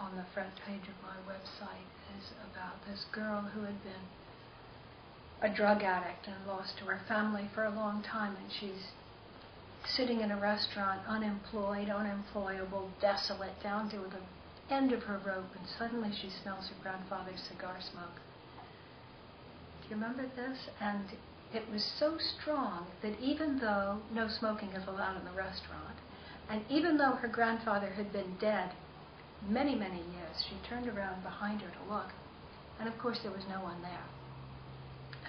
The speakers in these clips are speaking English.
on the front page of my website is about this girl who had been a drug addict and lost to her family for a long time, and she's sitting in a restaurant, unemployed, unemployable, desolate, down to the end of her rope, and suddenly she smells her grandfather's cigar smoke. Do you remember this? And it was so strong that even though no smoking is allowed in the restaurant, and even though her grandfather had been dead many, many years, she turned around behind her to look, and of course there was no one there.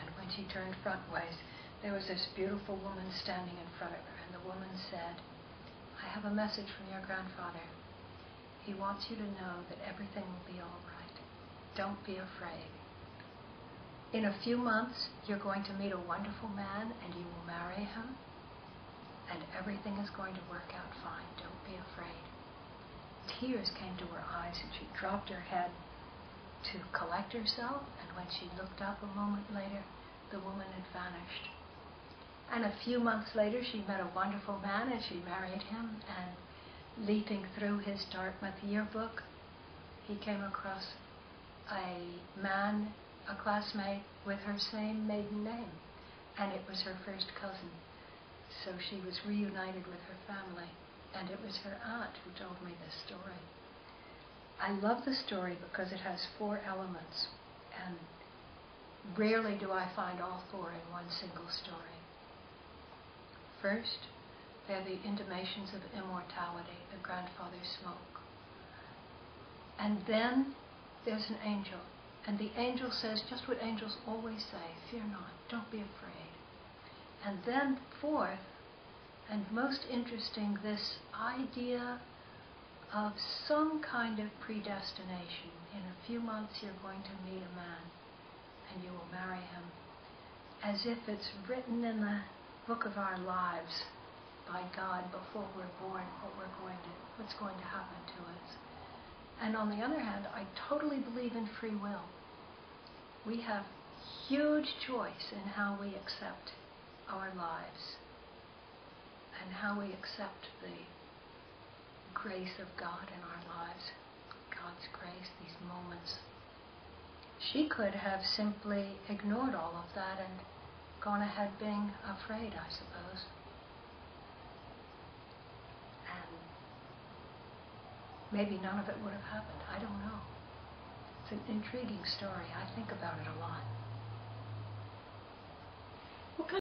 And when she turned front ways, there was this beautiful woman standing in front of her, and the woman said, "I have a message from your grandfather. He wants you to know that everything will be all right. Don't be afraid. In a few months, you're going to meet a wonderful man, and you will marry him, and everything is going to work out fine. Don't be afraid." Tears came to her eyes, and she dropped her head to collect herself, and when she looked up a moment later, the woman had vanished. And a few months later, she met a wonderful man, and she married him, and leafing through his Dartmouth yearbook, he came across a man, a classmate, with her same maiden name, and it was her first cousin. So she was reunited with her family, and it was her aunt who told me this story. I love the story because it has 4 elements, and rarely do I find all 4 in one single story. First, they're the intimations of immortality, the grandfather's smoke. And then there's an angel, and the angel says just what angels always say: fear not, don't be afraid. And then fourth, and most interesting, this idea of some kind of predestination. In a few months you're going to meet a man, and you will marry him, as if it's written in the book of our lives by God before we're born, what's going to happen to us. And on the other hand, I totally believe in free will. We have huge choice in how we accept our lives and how we accept the grace of God in our lives, God's grace, these moments. She could have simply ignored all of that and gone ahead being afraid, I suppose. And maybe none of it would have happened. I don't know. It's an intriguing story. I think about it a lot.